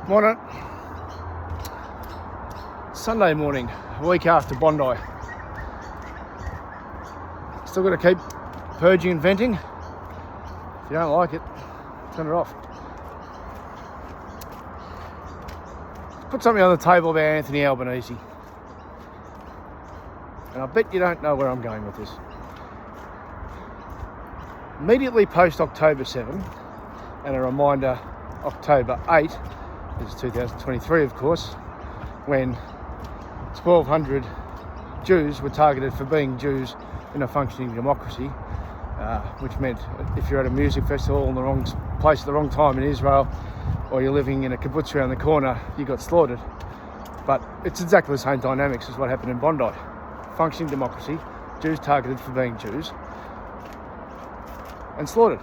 Morning. Sunday morning, a week after Bondi. Still got to keep purging and venting. If you don't like it, turn it off. Put something on the table about Anthony Albanese. And I bet you don't know where I'm going with this. Immediately post October 7, and a reminder October 8, this is 2023 of course, when 1,200 Jews were targeted for being Jews in a functioning democracy, which meant if you're at a music festival in the wrong place at the wrong time in Israel, or you're living in a kibbutz around the corner, you got slaughtered. But it's exactly the same dynamics as what happened in Bondi. Functioning democracy, Jews targeted for being Jews, and slaughtered.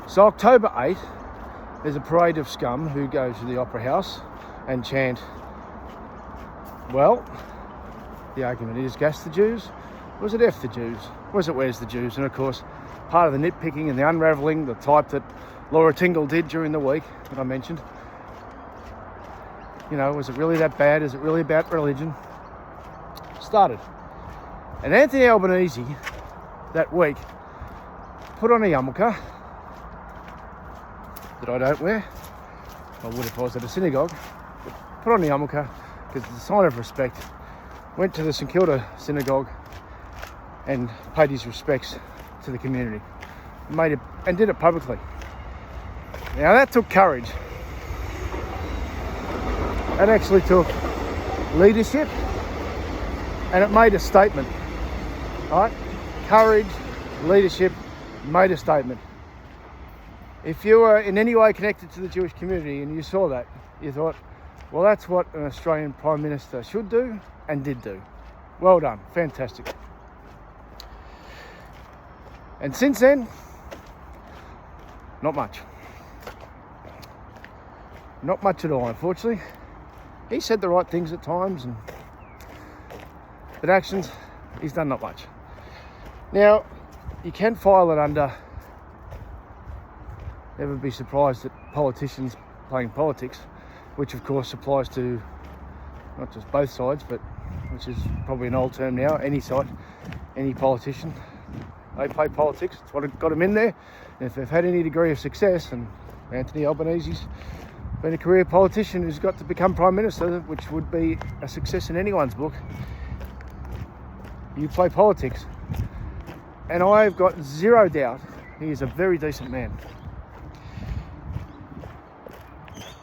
So October 8, there's a parade of scum who go to the Opera House and chant, well, the argument is gas the Jews, was it F the Jews, was it where's the Jews? And of course, part of the nitpicking and the unravelling, the type that Laura Tingle did during the week that I mentioned, you know, was it really that bad? Is it really about religion? Started. And Anthony Albanese that week put on a yarmulke that I don't wear. I would if I was at a synagogue. Put on a yarmulke because it's a sign of respect. Went to the St Kilda synagogue and paid his respects to the community. And did it publicly. Now that took courage. That actually took leadership, and it made a statement. Right? Courage, leadership, made a statement. If you were in any way connected to the Jewish community and you saw that, you thought, well, that's what an Australian Prime Minister should do and did do. Well done, fantastic. And since then, not much. Not much at all, unfortunately. He said the right things at times, but actions, he's done not much. Now, you can file it under, never be surprised at politicians playing politics, which of course applies to not just both sides, but which is probably an old term now, any side, any politician. They play politics, it's what got them in there. And if they've had any degree of success, and Anthony Albanese's been a career politician who's got to become Prime Minister, which would be a success in anyone's book, you play politics. And I've got zero doubt he is a very decent man.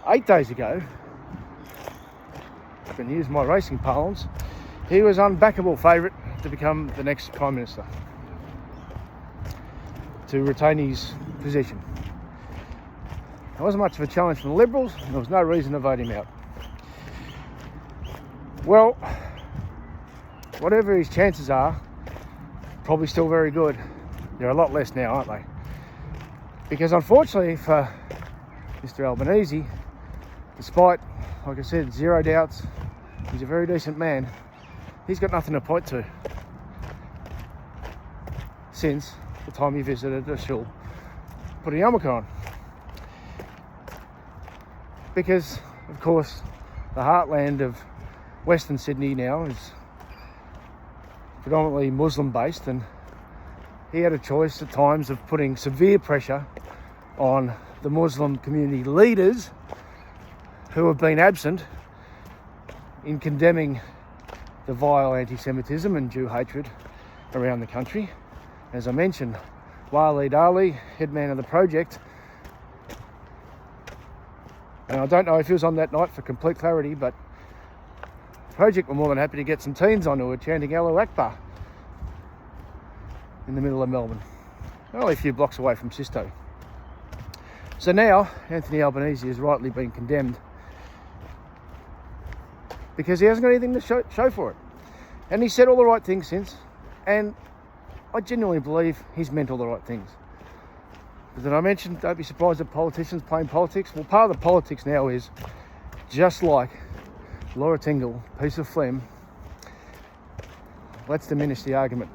8 days ago, I can use my racing parlance, he was unbackable favourite to become the next Prime Minister, to retain his position. There wasn't much of a challenge from the Liberals, and there was no reason to vote him out. Well, whatever his chances are, probably still very good. They're a lot less now, aren't they? Because unfortunately for Mr. Albanese, despite, like I said, zero doubts, he's a very decent man, he's got nothing to point to since the time he visited a shul, put a yarmulke on. Because, of course, the heartland of Western Sydney now is predominantly Muslim-based, and he had a choice at times of putting severe pressure on the Muslim community leaders who have been absent in condemning the vile anti-Semitism and Jew hatred around the country. As I mentioned, Waleed Ali, head man of the project, and I don't know if he was on that night for complete clarity, but the project were more than happy to get some teens on who were chanting Allahu Akbar in the middle of Melbourne, only a few blocks away from Sisto. So now Anthony Albanese has rightly been condemned because he hasn't got anything to show for it. And he said all the right things since, and I genuinely believe he's meant all the right things. But then I mentioned, don't be surprised at politicians playing politics. Well, part of the politics now is, just like Laura Tingle, piece of phlegm, let's diminish the argument.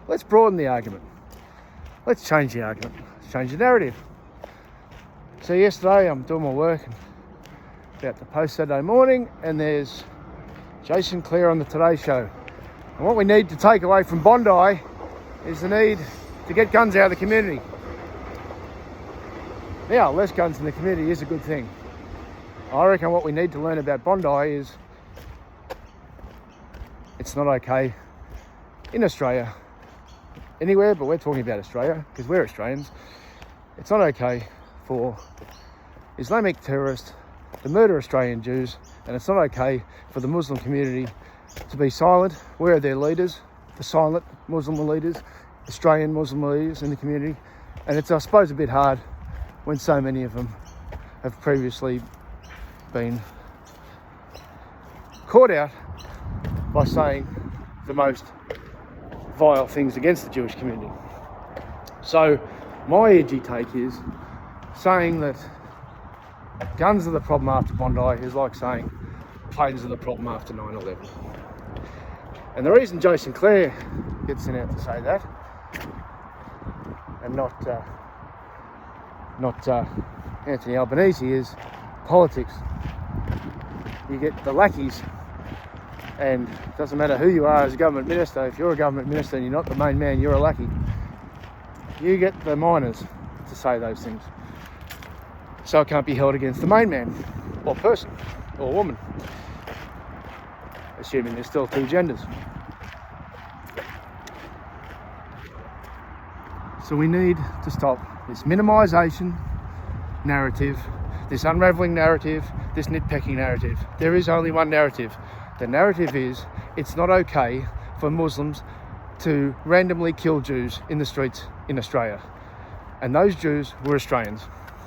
Let's broaden the argument. Let's change the argument. Let's change the narrative. So yesterday I'm doing my work and about to post Saturday morning, and there's Jason Clare on the Today Show. And what we need to take away from Bondi is the need to get guns out of the community. Now, less guns in the community is a good thing. I reckon what we need to learn about Bondi is it's not okay in Australia, anywhere, but we're talking about Australia because we're Australians. It's not okay for Islamic terrorists to murder Australian Jews, and it's not okay for the Muslim community to be silent. Where are their leaders, the silent Muslim leaders, Australian Muslim leaders in the community? And it's, I suppose, a bit hard when so many of them have previously been caught out by saying the most vile things against the Jewish community. So my edgy take is saying that guns are the problem after Bondi is like saying planes are the problem after 9/11. And the reason Jason Clare gets sent out to say that, and not Anthony Albanese, is politics. You get the lackeys, and it doesn't matter who you are as a government minister. If you're a government minister and you're not the main man, you're a lackey. You get the minors to say those things, so it can't be held against the main man or person or woman, assuming there's still two genders. So we need to stop this minimisation narrative, this unravelling narrative, this nitpicking narrative. There is only one narrative. The narrative is it's not okay for Muslims to randomly kill Jews in the streets in Australia. And those Jews were Australians.